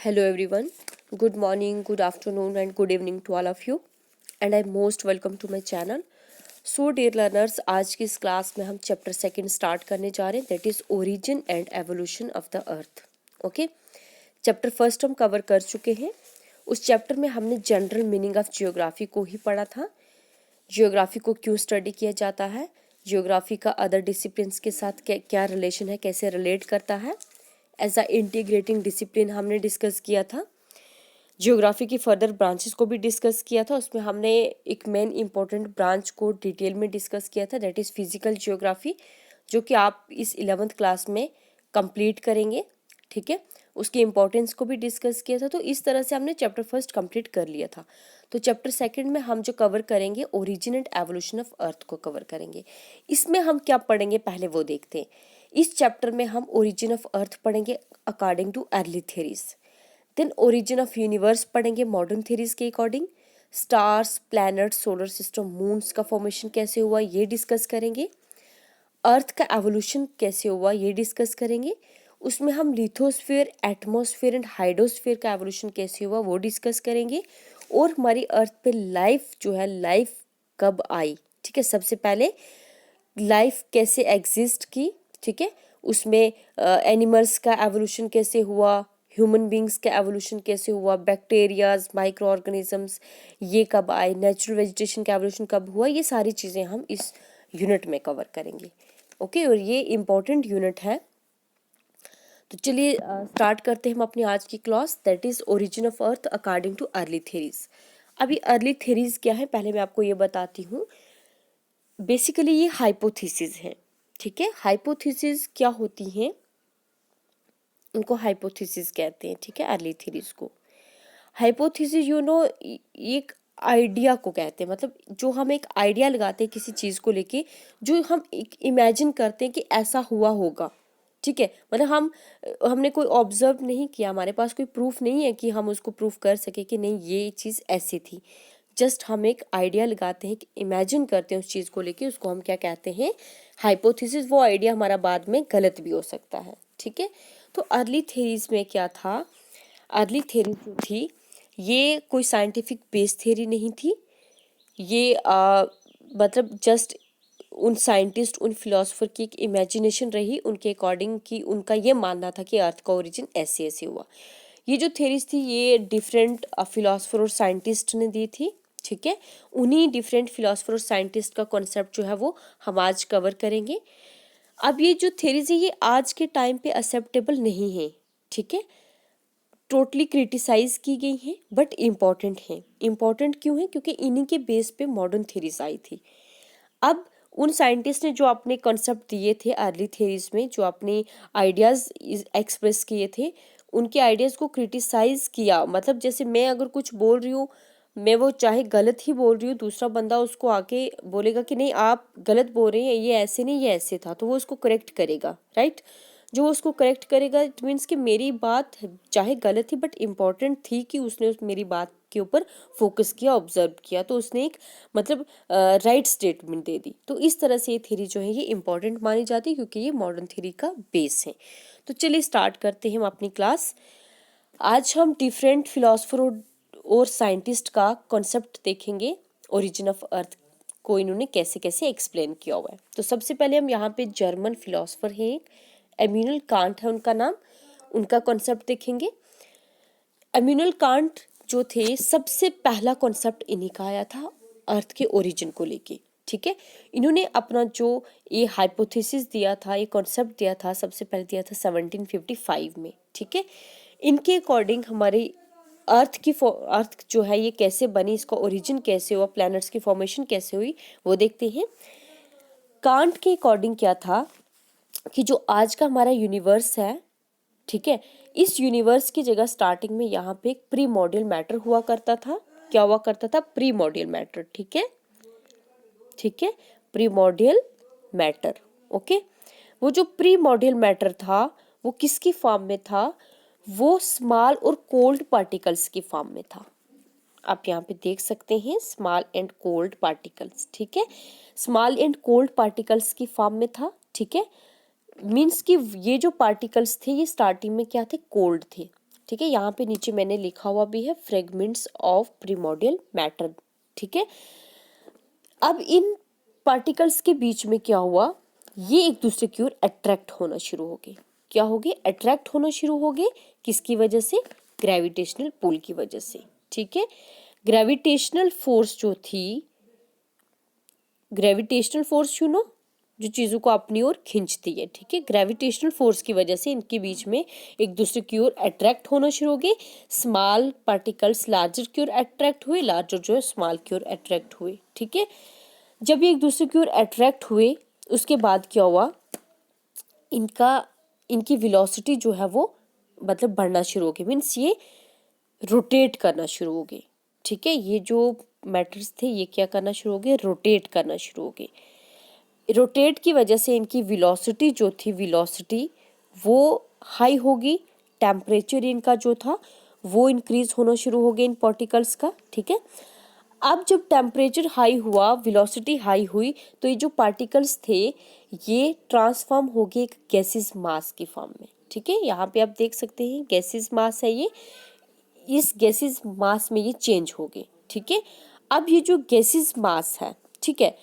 Hello everyone. Good morning, good afternoon and good evening to all of you and I most welcome to my channel. So dear learners, आज की इस class में हम chapter second start करने जा रहे हैं that is origin and evolution of the earth. Okay, chapter first हम कवर कर चुके हैं. उस चैप्टर में हमने जनरल मीनिंग ऑफ जियोग्राफी को ही पढ़ा था. जियोग्राफी को क्यों स्टडी किया जाता है, जियोग्राफी का अदर डिसिप्लिन्स के साथ क्या रिलेशन है, कैसे रिलेट करता है, एज अ इंटीग्रेटिंग डिसिप्लिन हमने डिस्कस किया था. जियोग्राफी की फर्दर ब्रांचेस को भी डिस्कस किया था. उसमें हमने एक मेन इंपॉर्टेंट ब्रांच को डिटेल में डिस्कस किया था दैट इज़ फिजिकल जियोग्राफी, जो कि आप इस 11th क्लास में कंप्लीट करेंगे. ठीक है, उसकी इंपॉर्टेंस को भी डिस्कस किया था. तो इस तरह से हमने चैप्टर फर्स्ट कंप्लीट कर लिया था. तो चैप्टर सेकंड में हम जो कवर करेंगे origin and evolution of earth को कवर करेंगे. इसमें हम क्या पढ़ेंगे पहले वो देखते हैं. इस चैप्टर में हम ओरिजिन ऑफ अर्थ पढ़ेंगे according to early theories. Then origin of universe पढ़ेंगे मॉडर्न थ्योरीज के according. Stars, planet, solar system, moons का फॉर्मेशन कैसे हुआ ये डिस्कस करेंगे. अर्थ का एवोल्यूशन कैसे हुआ ये डिस्कस करेंगे. उसमें हम लिथोस्फीयर, एटमॉस्फेयर एंड हाइड्रोस्फीयर का एवोल्यूशन कैसे हुआ वो डिस्कस करेंगे. और हमारी अर्थ पे लाइफ जो है, लाइफ कब आई. ठीक है, सबसे पहले लाइफ कैसे एग्जिस्ट की. ठीक है, उसमें एनिमल्स का एवोल्यूशन कैसे हुआ, ह्यूमन बींग्स का एवोल्यूशन कैसे हुआ, बैक्टीरियाज, माइक्रो ऑर्गेनिजम्स ये कब आए, नेचुरल वेजिटेशन का एवोल्यूशन कब हुआ, ये सारी चीज़ें हम इस यूनिट में कवर करेंगे. ओके, और ये इम्पॉर्टेंट यूनिट है. तो चलिए स्टार्ट करते हैं हम अपनी आज की class that is origin of earth according to early theories. अभी अर्ली थ्योरीज क्या है पहले मैं आपको ये बताती हूँ. बेसिकली ये हाइपोथेसिस है. ठीक है, हाइपोथेसिस क्या होती हैं, उनको हाइपोथेसिस कहते हैं. ठीक है, अर्ली थ्योरीज को हाइपोथेसिस एक आइडिया को कहते हैं. मतलब जो हम एक आइडिया लगाते हैं किसी चीज़ को लेके, जो हम एक इमेजिन करते हैं कि ऐसा हुआ होगा. ठीक है, मतलब हमने कोई ऑब्जर्व नहीं किया, हमारे पास कोई प्रूफ नहीं है कि हम उसको प्रूफ कर सके कि नहीं ये चीज़ ऐसी थी. जस्ट हम एक आइडिया लगाते हैं, इमेजिन करते हैं उस चीज़ को लेके, उसको हम क्या कहते हैं, हाइपोथेसिस. वो आइडिया हमारा बाद में गलत भी हो सकता है. ठीक है, तो अर्ली थ्योरीज में क्या था, अर्ली थ्योरी जो थी ये कोई साइंटिफिक बेस थ्योरी नहीं थी. ये मतलब जस्ट उन साइंटिस्ट, उन फिलोसोफर की एक इमेजिनेशन रही उनके अकॉर्डिंग कि उनका ये मानना था कि अर्थ का ओरिजिन ऐसे ऐसे हुआ. ये जो थ्योरीज थी ये डिफरेंट फिलोसोफर और साइंटिस्ट ने दी थी. ठीक है, उन्हीं डिफरेंट फिलोसोफर और साइंटिस्ट का कॉन्सेप्ट जो है वो हम आज कवर करेंगे. अब ये जो थ्योरीज है ये आज के टाइम पे एक्सेप्टेबल नहीं है. ठीक है, टोटली क्रिटिसाइज की गई हैं बट इम्पॉर्टेंट हैं. इम्पॉर्टेंट क्यों है, क्योंकि इन्हीं के बेस पे मॉडर्न थ्योरीज आई थी. अब उन साइंटिस्ट ने जो अपने कॉन्सेप्ट दिए थे अर्ली थ्योरीज में, जो अपने आइडियाज़ एक्सप्रेस किए थे, उनके आइडियाज़ को क्रिटिसाइज किया. मतलब जैसे मैं अगर कुछ बोल रही हूँ, मैं वो चाहे गलत ही बोल रही हूँ, दूसरा बंदा उसको आके बोलेगा कि नहीं आप गलत बोल रहे हैं, ये ऐसे नहीं ये ऐसे था, तो वो उसको करेक्ट करेगा. राइट, जो उसको करेक्ट करेगा इट मीन्स कि मेरी बात चाहे गलत थी बट इम्पॉर्टेंट थी कि उसने मेरी बात के ऊपर फोकस किया, ऑब्जर्व किया, तो उसने एक मतलब राइट स्टेटमेंट दे दी. तो इस तरह से ये थ्योरी जो है ये इंपॉर्टेंट मानी जाती है क्योंकि ये मॉडर्न थ्योरी का बेस है. तो चलिए स्टार्ट करते हैं हम अपनी क्लास. आज हम डिफरेंट फिलोसफर और साइंटिस्ट का कॉन्सेप्ट देखेंगे, ओरिजिन ऑफ अर्थ को इन्होंने कैसे कैसे एक्सप्लेन किया हुआ है. तो सबसे पहले हम यहाँ पे जर्मन फिलोसफर हैं एक, इमैनुअल कांट है उनका नाम, उनका कॉन्सेप्ट देखेंगे. इमैनुअल कांट जो थे सबसे पहला कॉन्सेप्ट इन्हीं का आया था अर्थ के ओरिजिन को लेके. ठीक है, इन्होंने अपना जो ये हाइपोथेसिस दिया था, ये कॉन्सेप्ट दिया था, सबसे पहले दिया था 1755 में. ठीक है, इनके अकॉर्डिंग हमारी अर्थ जो है ये कैसे बनी, इसका ओरिजिन कैसे हुआ, प्लैनेट्स की फॉर्मेशन कैसे हुई वो देखते हैं. कांट के अकॉर्डिंग क्या था कि जो आज का हमारा यूनिवर्स है, ठीक है, इस यूनिवर्स की जगह स्टार्टिंग में यहाँ पे एक प्रीमोर्डियल मैटर हुआ करता था. क्या हुआ करता था, प्रीमोर्डियल मैटर. ठीक है, ठीक है, प्रीमोर्डियल मैटर. ओके, वो जो प्रीमोर्डियल मैटर था वो किसकी फॉर्म में था, वो स्मॉल और कोल्ड पार्टिकल्स की फॉर्म में था. आप यहाँ पे देख सकते हैं स्मॉल एंड कोल्ड पार्टिकल्स. ठीक है, स्मॉल एंड कोल्ड पार्टिकल्स की फॉर्म में था. ठीक है, मीन्स कि ये जो पार्टिकल्स थे ये स्टार्टिंग में क्या थे, कोल्ड थे. ठीक है। यहाँ पे नीचे मैंने लिखा हुआ भी है फ्रेगमेंट्स ऑफ प्रीमोर्डियल मैटर, ठीक है। अब इन पार्टिकल्स के बीच में क्या हुआ, ये एक दूसरे की ओर अट्रैक्ट होना शुरू हो गए। क्या हो गए, अट्रैक्ट होना शुरू हो गए। किसकी वजह से, ग्रेविटेशनल पुल की वजह से, ठीक है। ग्रेविटेशनल फोर्स जो थी, ग्रेविटेशनल फोर्स यू नो, जो चीजों को अपनी ओर खींचती है, ठीक है। ग्रेविटेशनल फोर्स की वजह से इनके बीच में एक दूसरे की ओर अट्रैक्ट होना शुरू हो गए। स्मॉल पार्टिकल्स लार्जर की ओर अट्रैक्ट हुए, लार्जर जो है स्मॉल की ओर अट्रैक्ट हुए, ठीक है। जब ये एक दूसरे की ओर अट्रैक्ट हुए, उसके बाद क्या हुआ, इनकी वेलोसिटी जो है वो मतलब बढ़ना शुरू हो गई, मीन्स ये रोटेट करना शुरू हो गए, ठीक है। ये जो मैटर्स थे ये क्या करना शुरू हो गए, रोटेट करना शुरू हो गए। रोटेट की वजह से इनकी वेलोसिटी जो थी, वेलोसिटी वो हाई होगी। टेम्परेचर इनका जो था वो इंक्रीज होना शुरू हो गया इन पार्टिकल्स का, ठीक है। अब जब टेम्परेचर हाई हुआ, वेलोसिटी हाई हुई, तो ये जो पार्टिकल्स थे ये ट्रांसफॉर्म हो गए एक गैसेस मास की फॉर्म में, ठीक है। यहाँ पे आप देख सकते हैं गैसेस मास है ये, इस गैसेस मास में ये चेंज हो गए, ठीक है। अब ये जो गैसेस मास है, ठीक है,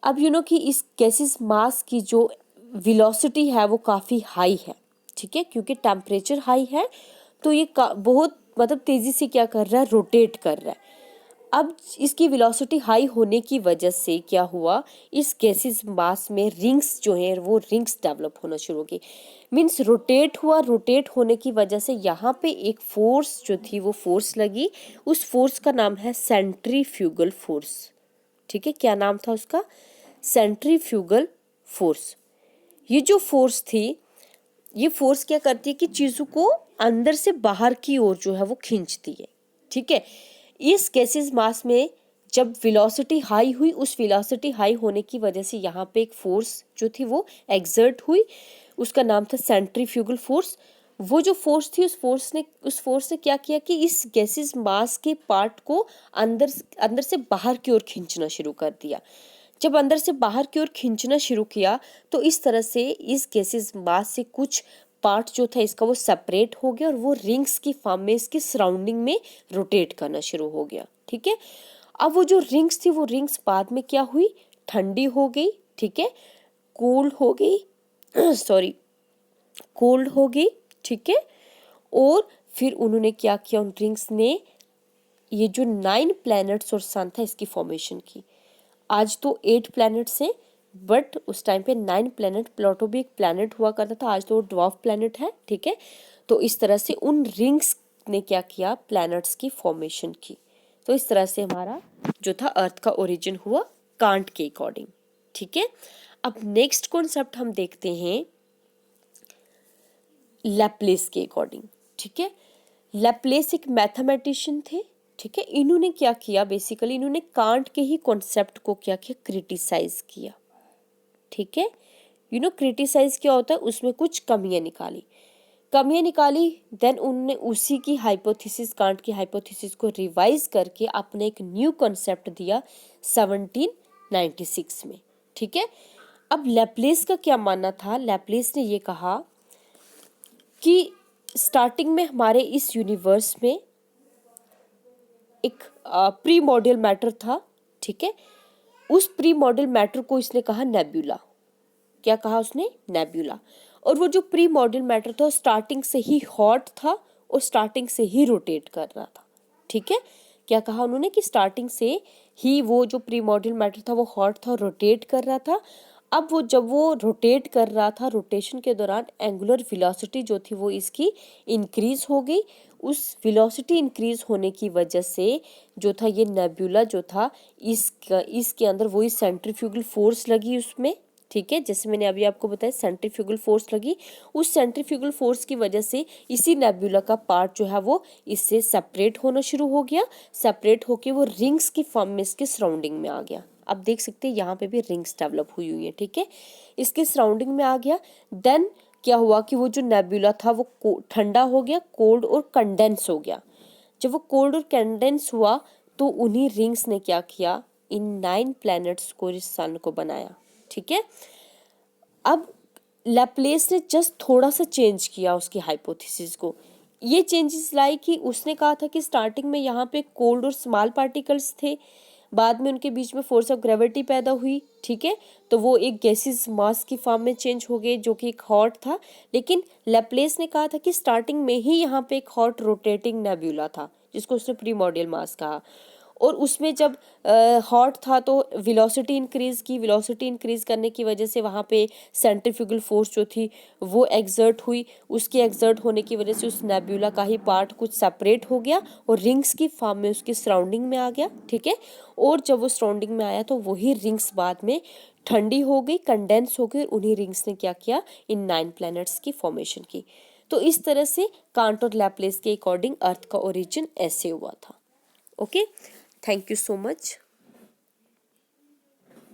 अब यू नो कि इस गैसेस मास की जो वेलोसिटी है वो काफ़ी हाई है, ठीक है, क्योंकि टेम्परेचर हाई है तो ये बहुत मतलब तेज़ी से क्या कर रहा है, रोटेट कर रहा है। अब इसकी वेलोसिटी हाई होने की वजह से क्या हुआ, इस गैसेस मास में रिंग्स जो हैं वो रिंग्स डेवलप होना शुरू हो गई। मीन्स रोटेट हुआ, रोटेट होने की वजह से यहाँ पे एक फोर्स जो थी वो फोर्स लगी। उस फोर्स का नाम है सेंट्रीफ्यूगल फोर्स, ठीक है। क्या नाम था उसका, सेंट्रीफ्यूगल फोर्स। ये जो फोर्स थी, ये फोर्स क्या करती है कि चीज़ों को अंदर से बाहर की ओर जो है वो खींचती है, ठीक है। इस गैसेस मास में जब वेलोसिटी हाई हुई, उस वेलोसिटी हाई होने की वजह से यहाँ पे एक फोर्स जो थी वो एक्सर्ट हुई, उसका नाम था सेंट्रीफ्यूगल फोर्स। वो जो फोर्स थी, उस फोर्स ने क्या किया कि इस गैसेस मास के पार्ट को अंदर से बाहर की ओर खींचना शुरू कर दिया। जब अंदर से बाहर की ओर खींचना शुरू किया तो इस तरह से इस गैसेस मास से कुछ पार्ट जो था इसका वो सेपरेट हो गया और वो रिंग्स की फॉर्म में इसकी सराउंडिंग में रोटेट करना शुरू हो गया, ठीक है। अब वो जो रिंग्स थी वो रिंग्स बाद में क्या हुई, ठंडी हो गई, ठीक है, कोल्ड हो गई सॉरी कोल्ड हो गई, ठीक है। और फिर उन्होंने क्या किया, उन रिंग्स ने ये जो 9 प्लैनेट्स और सन था इसकी फॉर्मेशन की। आज तो 8 प्लैनेट्स हैं, बट उस टाइम पे 9 प्लैनेट, प्लूटो भी एक प्लैनेट हुआ करता था, आज तो वो ड्वार्फ प्लैनेट है, ठीक है। तो इस तरह से उन रिंग्स ने क्या किया, प्लैनेट्स की फॉर्मेशन की। तो इस तरह से हमारा जो था अर्थ का ओरिजिन हुआ कांट के अकॉर्डिंग, ठीक है। अब नेक्स्ट कॉन्सेप्ट हम देखते हैं लैप्लेस के अकॉर्डिंग, ठीक है। लैप्लेस एक मैथमेटिशियन थे, ठीक है। इन्होंने क्या किया, बेसिकली इन्होंने कांट के ही कॉन्सेप्ट को क्या किया, क्रिटिसाइज किया, ठीक है। यू नो क्रिटिसाइज क्या होता है, उसमें कुछ कमियां निकाली, देन उन्होंने उसी की हाइपोथेसिस, कांट की हाइपोथेसिस को रिवाइज करके अपने एक न्यू कॉन्सेप्ट दिया 1796 में, ठीक है। अब लैप्लेस का क्या मानना था, लैप्लेस ने ये कहा कि स्टार्टिंग में हमारे इस यूनिवर्स में एक प्री मॉडल मैटर था, ठीक है। उस प्री मॉडल मैटर को इसने कहा नेब्यूला। क्या कहा उसने, नेब्यूला। और वो जो प्री मॉडल मैटर था स्टार्टिंग से ही हॉट था और स्टार्टिंग से ही रोटेट कर रहा था, ठीक है। क्या कहा उन्होंने कि स्टार्टिंग से ही वो जो प्री मॉडल मैटर था वो हॉट था और रोटेट कर रहा था। अब वो जब वो रोटेट कर रहा था, रोटेशन के दौरान एंगुलर वेलोसिटी जो थी वो इसकी इंक्रीज हो गई। उस वेलोसिटी इंक्रीज होने की वजह से जो था ये नेब्यूला जो था इसके अंदर वही सेंट्रीफ्यूगल फोर्स लगी उसमें, ठीक है। जैसे मैंने अभी आपको बताया सेंट्रीफ्यूगल फोर्स लगी, उस सेंट्रीफ्यूगल फोर्स की वजह से इसी नेब्यूला का पार्ट जो है वो इससे सेपरेट होना शुरू हो गया। सेपरेट होके वो रिंग्स की फॉर्म में इसके सराउंडिंग में आ गया। आप देख सकते हैं यहाँ पे भी रिंग्स डेवलप हुई हुई है, ठीक है, इसके सराउंडिंग में आ गया। देन क्या हुआ कि वो जो नेब्यूला था वो ठंडा हो गया, कोल्ड और कंडेंस हो गया। जब वो कोल्ड और कंडेंस हुआ तो उन्हीं रिंग्स ने क्या किया, इन 9 प्लैनेट्स को, इस सन को बनाया, ठीक है। अब लैप्लेस ने जस्ट थोड़ा सा चेंज किया उसकी हाइपोथेसिस को ये चेंजेस लाई कि उसने कहा था कि स्टार्टिंग में यहाँ पे कोल्ड और स्मॉल पार्टिकल्स थे, बाद में उनके बीच में फोर्स ऑफ ग्रेविटी पैदा हुई, ठीक है, तो वो एक गैसेस मास की फॉर्म में चेंज हो गए जो कि एक हॉट था। लेकिन लैप्लेस ने कहा था कि स्टार्टिंग में ही यहाँ पे एक हॉट रोटेटिंग नेब्यूला था जिसको उसने प्रीमॉर्डियल मास कहा, और उसमें जब हॉट था तो वेलोसिटी इंक्रीज की, वेलोसिटी इंक्रीज करने की वजह से वहाँ पे सेंट्रीफ्यूगल फोर्स जो थी वो एग्जर्ट हुई, उसके एग्जर्ट होने की वजह से उस नेब्यूला का ही पार्ट कुछ सेपरेट हो गया और रिंग्स की फॉर्म में उसके सराउंडिंग में आ गया, ठीक है, और जब वो सराउंडिंग में आया तो वही रिंग्स बाद में ठंडी हो गई, कंडेंस हो गई, और उन्हीं रिंग्स ने क्या किया, इन 9 प्लैनेट्स की फॉर्मेशन की। तो इस तरह से कांट और लैप्लेस के अकॉर्डिंग अर्थ का ओरिजिन ऐसे हुआ था। Okay, thank you so much.